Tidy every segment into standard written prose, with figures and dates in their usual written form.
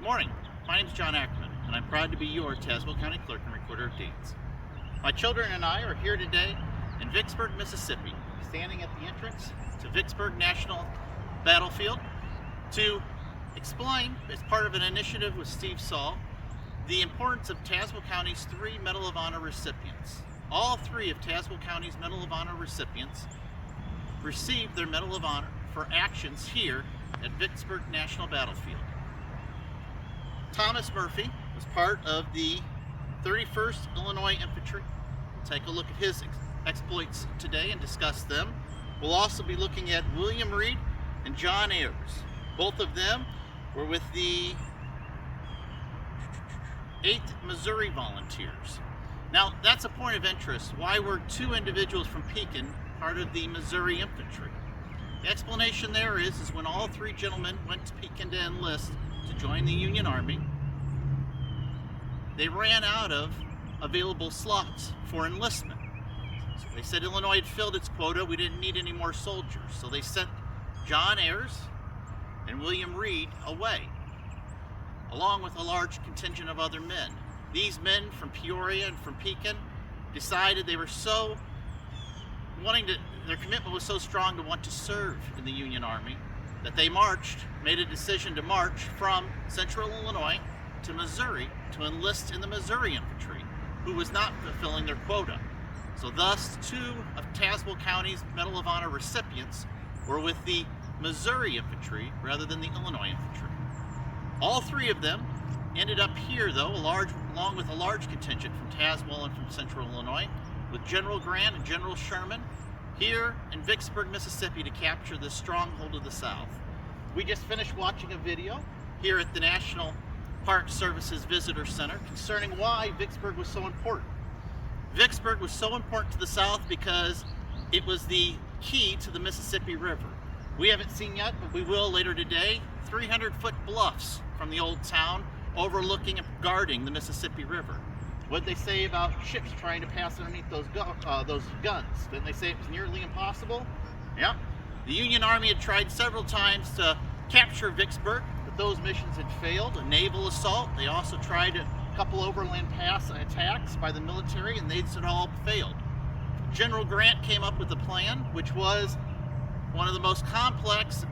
morning. My name is John Ackerman, and I'm proud to be your Tazewell County Clerk and Recorder of Deeds. My children and I are here today in Vicksburg, Mississippi, standing at the entrance to Vicksburg National Battlefield to explain, as part of an initiative with Steve Saul, the importance of Tazewell County's 3 Medal of Honor recipients. All 3 of Tazewell County's Medal of Honor recipients received their Medal of Honor for actions here at Vicksburg National Battlefield. Thomas Murphy was part of the 31st Illinois Infantry. We'll take a look at his exploits today and discuss them. We'll also be looking at William Reed and John Ayers. Both of them were with the 8th Missouri Volunteers. Now, that's a point of interest. Why were 2 individuals from Pekin part of the Missouri Infantry? The explanation there is when all 3 gentlemen went to Pekin to enlist to join the Union Army, they ran out of available slots for enlistment. So they said Illinois had filled its quota, we didn't need any more soldiers. So they sent John Ayers and William Reed away, along with a large contingent of other men. These men from Peoria and from Pekin decided they were so their commitment was so strong to want to serve in the Union Army that they made a decision to march from central Illinois to Missouri to enlist in the Missouri Infantry, who was not fulfilling their quota. So thus, 2 of Tazewell County's Medal of Honor recipients were with the Missouri Infantry rather than the Illinois Infantry. All 3 of them ended up here, though, along with a large contingent from Tazewell and from central Illinois, with General Grant and General Sherman here in Vicksburg, Mississippi, to capture this stronghold of the South. We just finished watching a video here at the National Park Services Visitor Center concerning why Vicksburg was so important. Vicksburg was so important to the South because it was the key to the Mississippi River. We haven't seen yet, but we will later today, 300-foot bluffs from the old town overlooking and guarding the Mississippi River. What did they say about ships trying to pass underneath those guns? Didn't they say it was nearly impossible? Yeah. The Union Army had tried several times to capture Vicksburg, but those missions had failed. A naval assault. They also tried a couple overland pass attacks by the military, and they'd all failed. General Grant came up with a plan, which was one of the most complex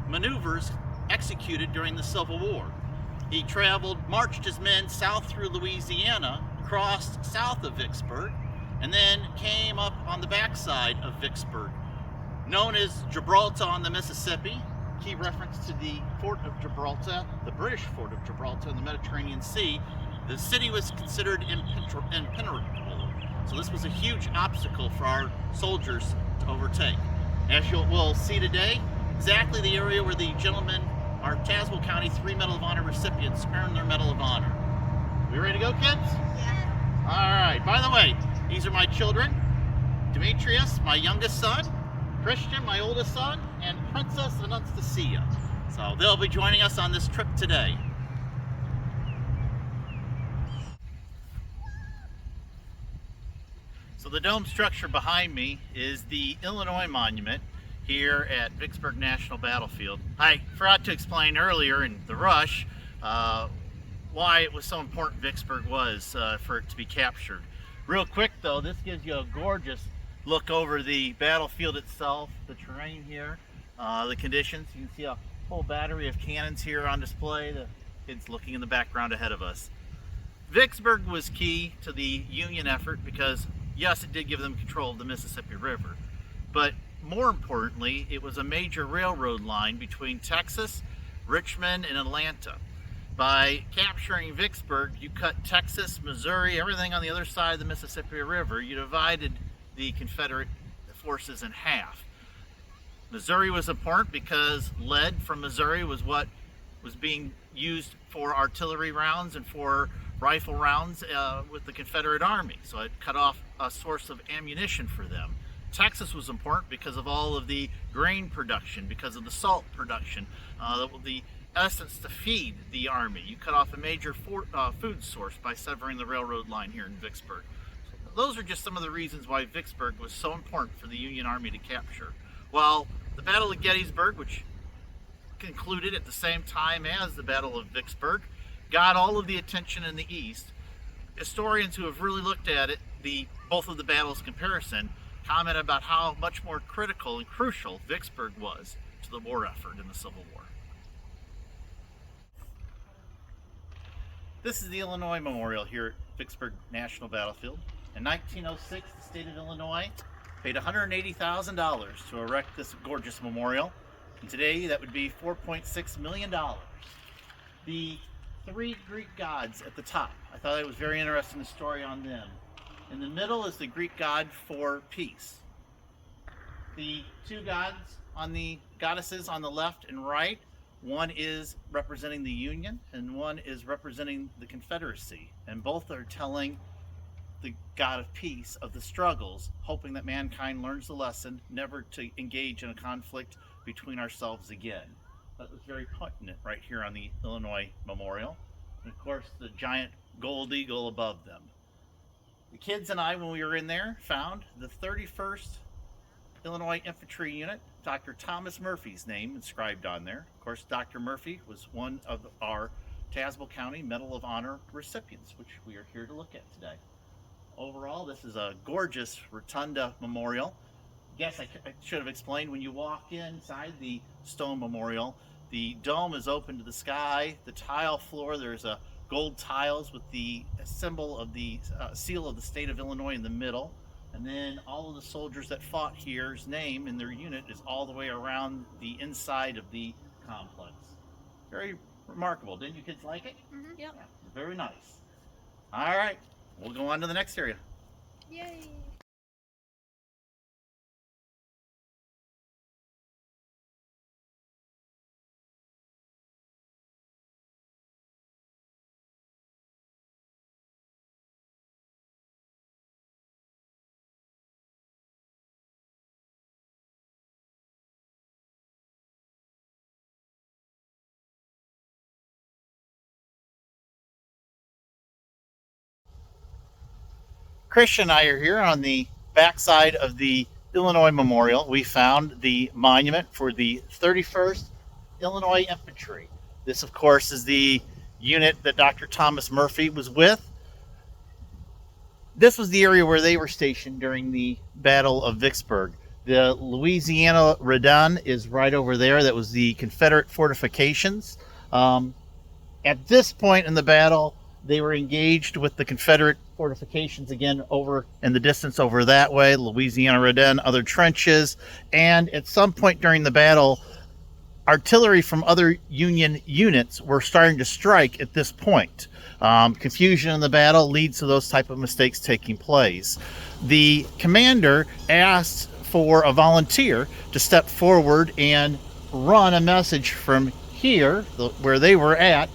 maneuvers executed during the Civil War. He marched his men south through Louisiana, crossed south of Vicksburg, and then came up on the backside of Vicksburg, known as Gibraltar on the Mississippi. Key reference to the Fort of Gibraltar, the British Fort of Gibraltar in the Mediterranean Sea. The city was considered impenetrable, so this was a huge obstacle for our soldiers to overtake. As we'll see today, exactly the area where the gentlemen, our Tazewell County 3 Medal of Honor recipients, earned their Medal of Honor. We ready to go, kids? Yeah. All right. By the way, these are my children. Demetrius, my youngest son. Christian, my oldest son. And Princess Anastasia. So they'll be joining us on this trip today. So the dome structure behind me is the Illinois Monument here at Vicksburg National Battlefield. I forgot to explain earlier in the rush why it was so important Vicksburg was for it to be captured. Real quick though, this gives you a gorgeous look over the battlefield itself, the terrain here, the conditions. You can see a whole battery of cannons here on display, the kids looking in the background ahead of us. Vicksburg was key to the Union effort because, yes, it did give them control of the Mississippi River, but more importantly, it was a major railroad line between Texas, Richmond, and Atlanta. By capturing Vicksburg, you cut Texas, Missouri, everything on the other side of the Mississippi River. You divided the Confederate forces in half. Missouri was important because lead from Missouri was what was being used for artillery rounds and for rifle rounds with the Confederate Army. So it cut off a source of ammunition for them. Texas was important because of all of the grain production, because of the salt production, the essence to feed the army. You cut off a major food source by severing the railroad line here in Vicksburg. So those are just some of the reasons why Vicksburg was so important for the Union Army to capture. While the Battle of Gettysburg, which concluded at the same time as the Battle of Vicksburg, got all of the attention in the East. Historians who have really looked at it, both of the battles in comparison, comment about how much more critical and crucial Vicksburg was to the war effort in the Civil War. This is the Illinois Memorial here at Vicksburg National Battlefield. In 1906, the state of Illinois paid $180,000 to erect this gorgeous memorial. And today, that would be $4.6 million. The three Greek gods at the top, I thought it was very interesting, the story on them. In the middle is the Greek god for peace. The two goddesses on the left and right, one is representing the Union and one is representing the Confederacy. And both are telling the God of peace of the struggles, hoping that mankind learns the lesson never to engage in a conflict between ourselves again. That was very poignant right here on the Illinois Memorial. And of course, the giant gold eagle above them. The kids and I, when we were in there, found the 31st Illinois Infantry Unit, Dr. Thomas Murphy's name inscribed on there. Of course, Dr. Murphy was one of our Tazewell County Medal of Honor recipients, which we are here to look at today. Overall, this is a gorgeous rotunda memorial. Yes, I should have explained, when you walk inside the stone memorial, the dome is open to the sky. The tile floor, there's a gold tiles with the symbol of the seal of the state of Illinois in the middle. And then all of the soldiers that fought here's name in their unit is all the way around the inside of the complex. Very remarkable. Didn't you kids like it? Mm-hmm. Yep. Yeah, very nice. All right, we'll go on to the next area. Yay! Christian and I are here on the backside of the Illinois Memorial. We found the monument for the 31st Illinois Infantry. This, of course, is the unit that Dr. Thomas Murphy was with. This was the area where they were stationed during the Battle of Vicksburg. The Louisiana Redan is right over there. That was the Confederate fortifications. At this point in the battle, they were engaged with the Confederate fortifications again over in the distance over that way, Louisiana Redan, other trenches, and at some point during the battle, artillery from other Union units were starting to strike at this point. Confusion in the battle leads to those type of mistakes taking place. The commander asked for a volunteer to step forward and run a message from here, where they were at,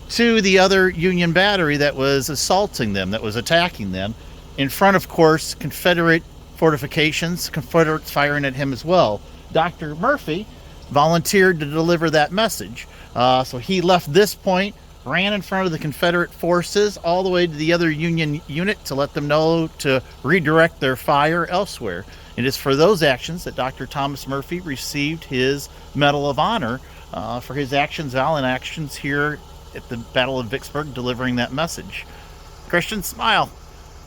to the other Union battery that was assaulting them, that was attacking them. In front, of course, Confederate fortifications, Confederates firing at him as well. Dr. Murphy volunteered to deliver that message. So he left this point, ran in front of the Confederate forces all the way to the other Union unit to let them know to redirect their fire elsewhere. It is for those actions that Dr. Thomas Murphy received his Medal of Honor for his actions, valiant actions here at the Battle of Vicksburg, delivering that message. Christian, smile.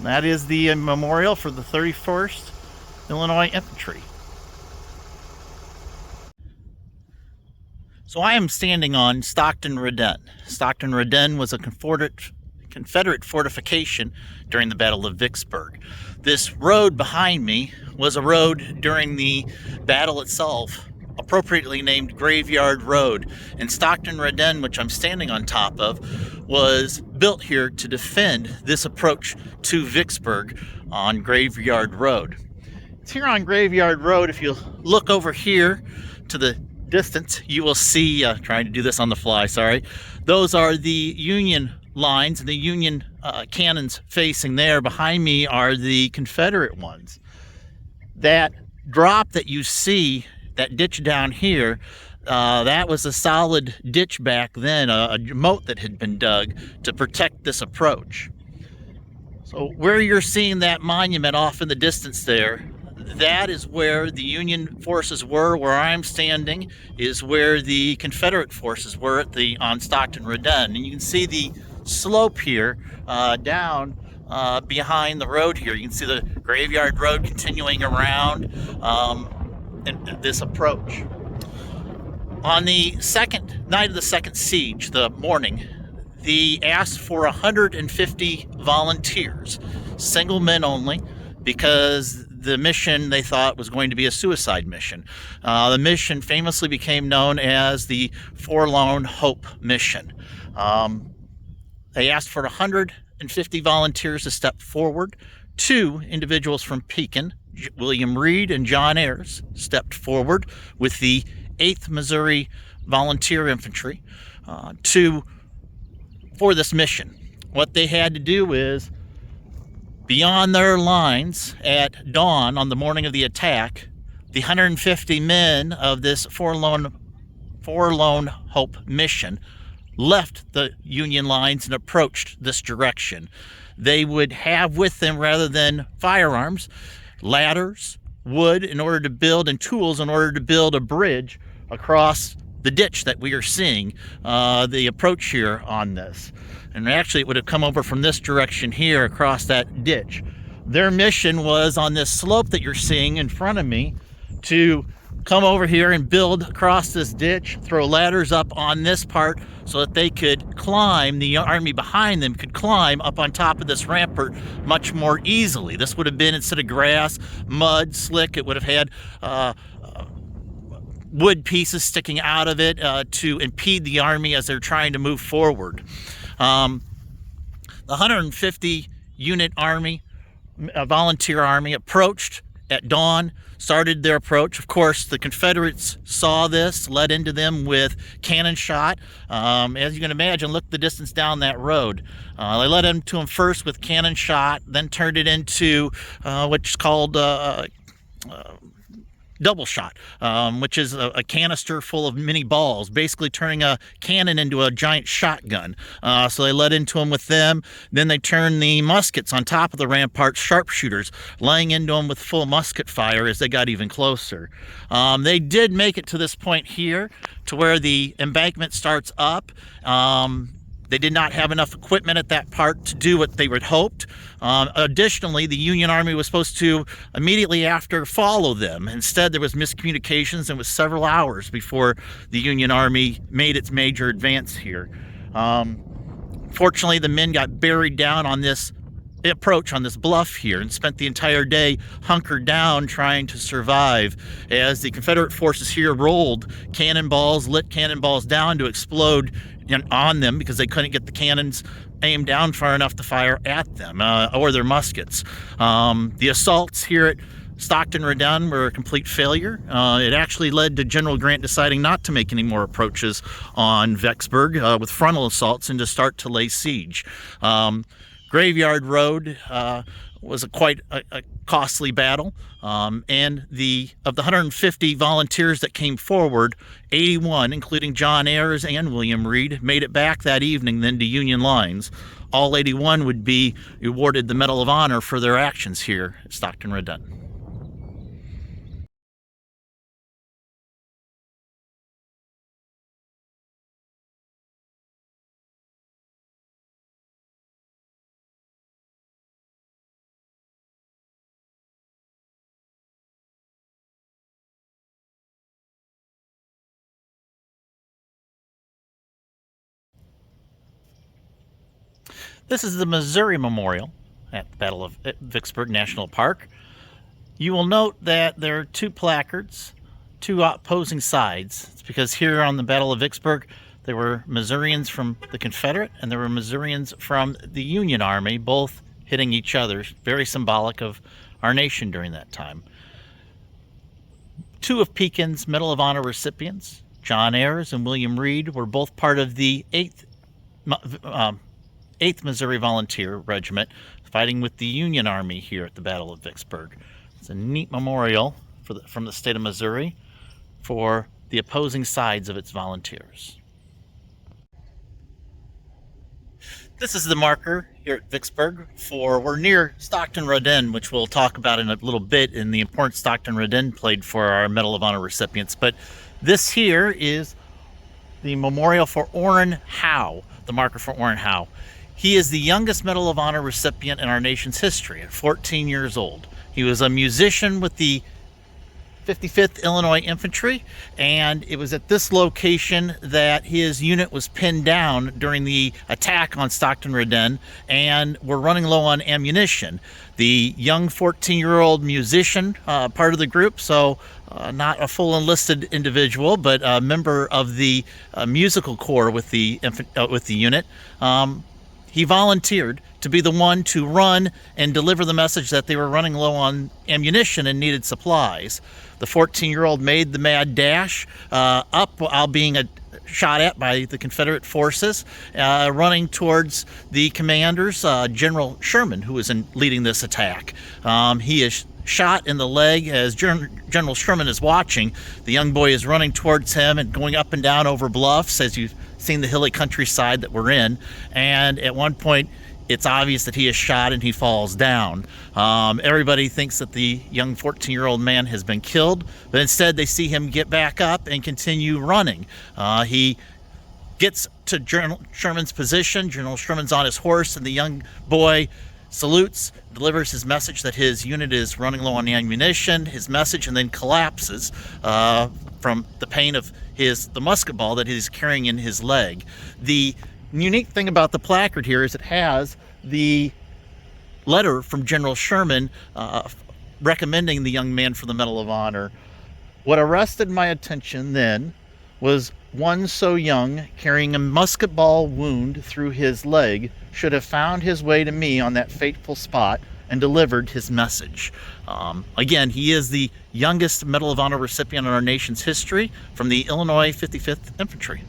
That is the memorial for the 31st Illinois Infantry. So I am standing on Stockton Redan. Stockton Redan was a Confederate fortification during the Battle of Vicksburg. This road behind me was a road during the battle itself, appropriately named Graveyard Road. And Stockton Redan, which I'm standing on top of, was built here to defend this approach to Vicksburg on Graveyard Road. It's here on Graveyard Road. If you look over here to the distance, you will see, trying to do this on the fly, sorry, those are the Union lines, the Union cannons facing there. Behind me are the Confederate ones. That drop that you see, that ditch down here, that was a solid ditch back then, a moat that had been dug to protect this approach. So where you're seeing that monument off in the distance there, That is where the Union forces were. Where I'm standing is where the Confederate forces were on Stockton Redan. And you can see the slope here down behind the road here. You can see the graveyard road continuing around and this approach. On the second night of the second siege, the morning, they asked for 150 volunteers, single men only, because the mission they thought was going to be a suicide mission. The mission famously became known as the Forlorn Hope Mission. They asked for 150 volunteers to step forward. Two individuals from Pekin, William Reed and John Ayers, stepped forward with the 8th Missouri Volunteer Infantry for this mission. What they had to do is, beyond their lines at dawn on the morning of the attack, the 150 men of this Forlorn Hope mission left the Union lines and approached this direction. They would have with them, rather than firearms, ladders, wood in order to build, and tools in order to build a bridge across the ditch that we are seeing, the approach here on this. And actually it would have come over from this direction here across that ditch. Their mission was on this slope that you're seeing in front of me to come over here and build across this ditch, throw ladders up on this part so that they could climb, the army behind them could climb up on top of this rampart much more easily. This would have been, instead of grass, mud, slick. It would have had wood pieces sticking out of it to impede the army as they're trying to move forward. The 150 unit army, volunteer army, approached at dawn, started their approach. Of course, the Confederates saw this, led into them with cannon shot. As you can imagine, look the distance down that road. They led into them first with cannon shot, then turned it into what's called double shot, which is a canister full of mini balls, basically turning a cannon into a giant shotgun. So they led into them with them. Then they turned the muskets on top of the ramparts, sharpshooters, laying into them with full musket fire as they got even closer. They did make it to this point here, to where the embankment starts up. They did not have enough equipment at that part to do what they had hoped. Additionally, the Union Army was supposed to immediately after follow them. Instead, there was miscommunications, and it was several hours before the Union Army made its major advance here. Fortunately, the men got buried down on this approach, on this bluff here, and spent the entire day hunkered down trying to survive as the Confederate forces here rolled cannonballs, lit cannonballs down to explode on them, because they couldn't get the cannons aimed down far enough to fire at them, or their muskets. The assaults here at Stockton Redan were a complete failure. It actually led to General Grant deciding not to make any more approaches on Vicksburg with frontal assaults and to start to lay siege. Graveyard Road was quite a costly battle, and of the 150 volunteers that came forward, 81, including John Ayers and William Reed, made it back that evening then to Union lines. All 81 would be awarded the Medal of Honor for their actions here at Stockton Redan. This is the Missouri Memorial at the Battle of Vicksburg National Park. You will note that there are two placards, two opposing sides. It's because here on the Battle of Vicksburg, there were Missourians from the Confederate and there were Missourians from the Union Army, both hitting each other, very symbolic of our nation during that time. Two of Pekin's Medal of Honor recipients, John Ayers and William Reed, were both part of the 8th Missouri Volunteer Regiment, fighting with the Union Army here at the Battle of Vicksburg. It's a neat memorial from the state of Missouri for the opposing sides of its volunteers. This is the marker here at Vicksburg we're near Stockton-Rodin, which we'll talk about in a little bit, in the importance Stockton-Rodin played for our Medal of Honor recipients. But this here is the memorial for Orrin Howe, the marker for Orrin Howe. He is the youngest Medal of Honor recipient in our nation's history at 14 years old. He was a musician with the 55th Illinois Infantry, and it was at this location that his unit was pinned down during the attack on Stockton-Rodin and were running low on ammunition. The young 14-year-old musician, part of the group, so not a full enlisted individual, but a member of the musical corps with the unit, he volunteered to be the one to run and deliver the message that they were running low on ammunition and needed supplies. The 14-year-old made the mad dash up while being shot at by the Confederate forces, running towards the commanders, General Sherman, who was leading this attack. He is shot in the leg as General Sherman is watching. The young boy is running towards him and going up and down over bluffs, as you've seen the hilly countryside that we're in. And at one point, it's obvious that he is shot and he falls down. Everybody thinks that the young 14-year-old man has been killed, but instead they see him get back up and continue running. He gets to General Sherman's position. General Sherman's on his horse, and the young boy salutes, delivers his message that his unit is running low on ammunition, his message, and then collapses from the pain of the musket ball that he's carrying in his leg. The unique thing about the placard here is it has the letter from General Sherman recommending the young man for the Medal of Honor. What arrested my attention then was one so young, carrying a musket ball wound through his leg, should have found his way to me on that fateful spot and delivered his message. Again, he is the youngest Medal of Honor recipient in our nation's history from the Illinois 55th Infantry.